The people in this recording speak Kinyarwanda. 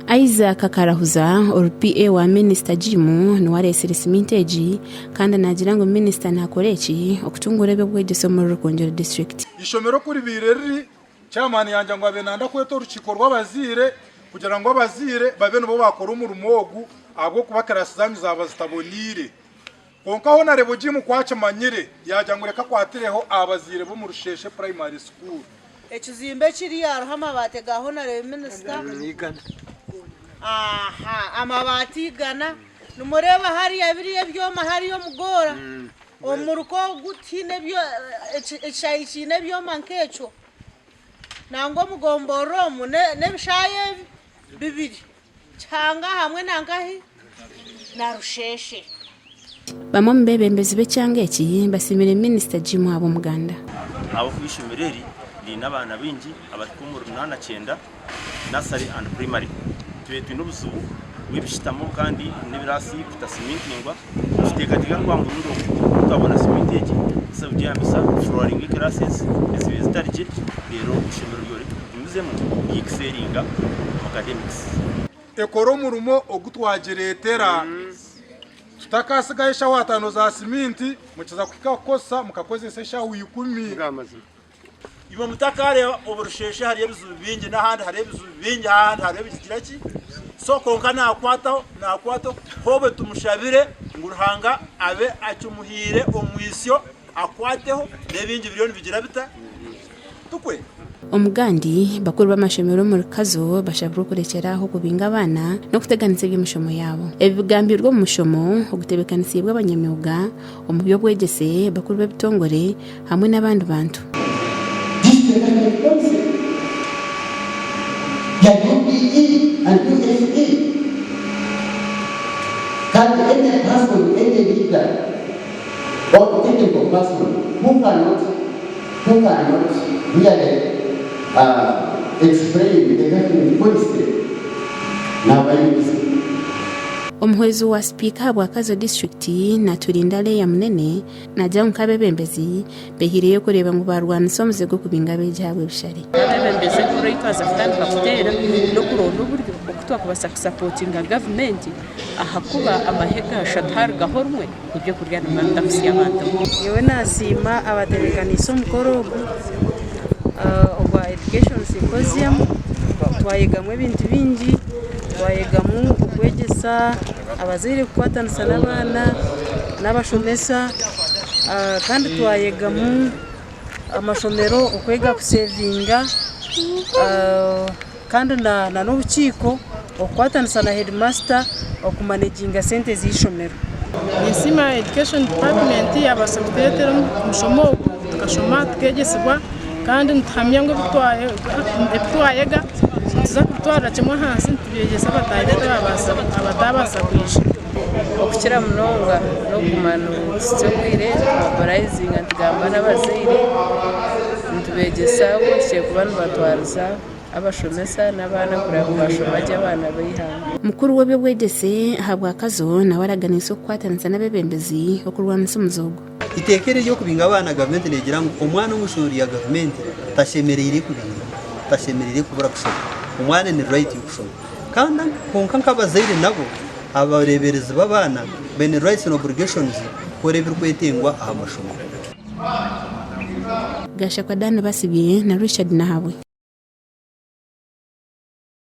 Isaac Karahuza PA wa Minister Jim Nowaresire Siminteji kandi nagira ngo Minister nakoreki okutungura by'ubwegeso muri Rukongero district. Ishomero kuri bireri chairman yanja ngo abenanda kweto rukiko rw'abazire kugira ngo abazire babe no bakora umurumo wogu abwo kubakarasizanyu zaba zitabonire. Konka ho na rebo Jim kwacha manyire yaja ngo reka kwatireho abazire bo mu Rusheshe primary school. Ekizimbe kiri yaruha amabati gaho na rebo Minister igana. Aha amabati igana numureba hari yabiriye byoma hari yo mugora omuruko gutine byo echayishine byo mankecho nango mugomboro mune nebishaye bibiri cyanga hamwe nangahi na Rusheshe. Bamwe mbebembezi be cyangwa iki basimire Minister Jim abo muganda abo kwishumireri ni nabana bingi abakumuru 89 nursery and primary twetu n'ubusubu wibishitamo kandi n'ibirasi kutasimintingwa tutekatiga ngo ngurundo tutabona siminteji sabye amisa flooring classes esibizitarije rero ushimiro yore imuzemo yixeringa academics ekoro murumo ogutwageretera tutakasigaye sha watano za siminti mukiza kwikakosa mukakozesa sha 10 ibo mutakare oburusheshe hari ebizubu bingi n'ahandi hari ebizubu bingi ahandi hari ebigiraki so konka nakwato hobe tumushabire nguruhanga abe acumuhire omwisyo akwateho nebingi biliyoni bigira bita tukwe omugandi bakuru b'amashomero mu Kazo bashabura kurekeraho kubinga abana no kuteganitse by'umushomo yabo ebigambirwa mu mushomo ogutebekanisiye bw'abanyamyuga omubyo bwegese bakuru b'ebitongore hamwe n'abandi bantu and USE. Can any person, any leader, or technical person who cannot really explain the government policy now Omuhwezu wa speaker wa Kazo district na Turindale ya munene najya nkabebembezi behiriye kureba ngo barwana somuze go kubinga bejawe bishari abebembeze kuri ikaza kutandika kutera no kuronda uburyo okutwa kubasupportinga government ahakuba amahega shatar gahormwe ibyo kurya n'Rwanda kusiya abantu yewe nasima abaterekaniso mukoro obwa education symposium twayigamwe ibintu bingi twayigamu kwegesa abazire kwatanisa n'abana n'abashomesa kandi twayigamu amashomero okwega kusevinga kandi na n'ubukiko okwatanisa na headmaster okumanaginga sente z'ishomero. Yesima education department y'abasecretary mushomo tukashoma tukegesibwa kandi ntamya ngo bitwayega tuza kutwara kimwe hasi tubigeza abatabasa kwisha okukira munonga no kumanura cyokwire mobilizing antigamba n'abazire ntubegesa bose kubantu batwariza abashomesa n'abana kuraba bashomaje abana bayihanga. Mukuru w'ebyo bwegese habwa Kazo na waraganiso kwatanisa n'abebembezi okurwanisa umuzogo itekere ryo kubinga abana government negira ngo omwana umushuri ya government tashemerere kubinga tashemerere kubura kusoma umwana ni right yukusoma kandi konka nk'abazire nabo abarebereza babana bene rights and obligations korebirwa kwetengwa amashomo Gasha kwa Dana basibiye na Richard Nahabwe.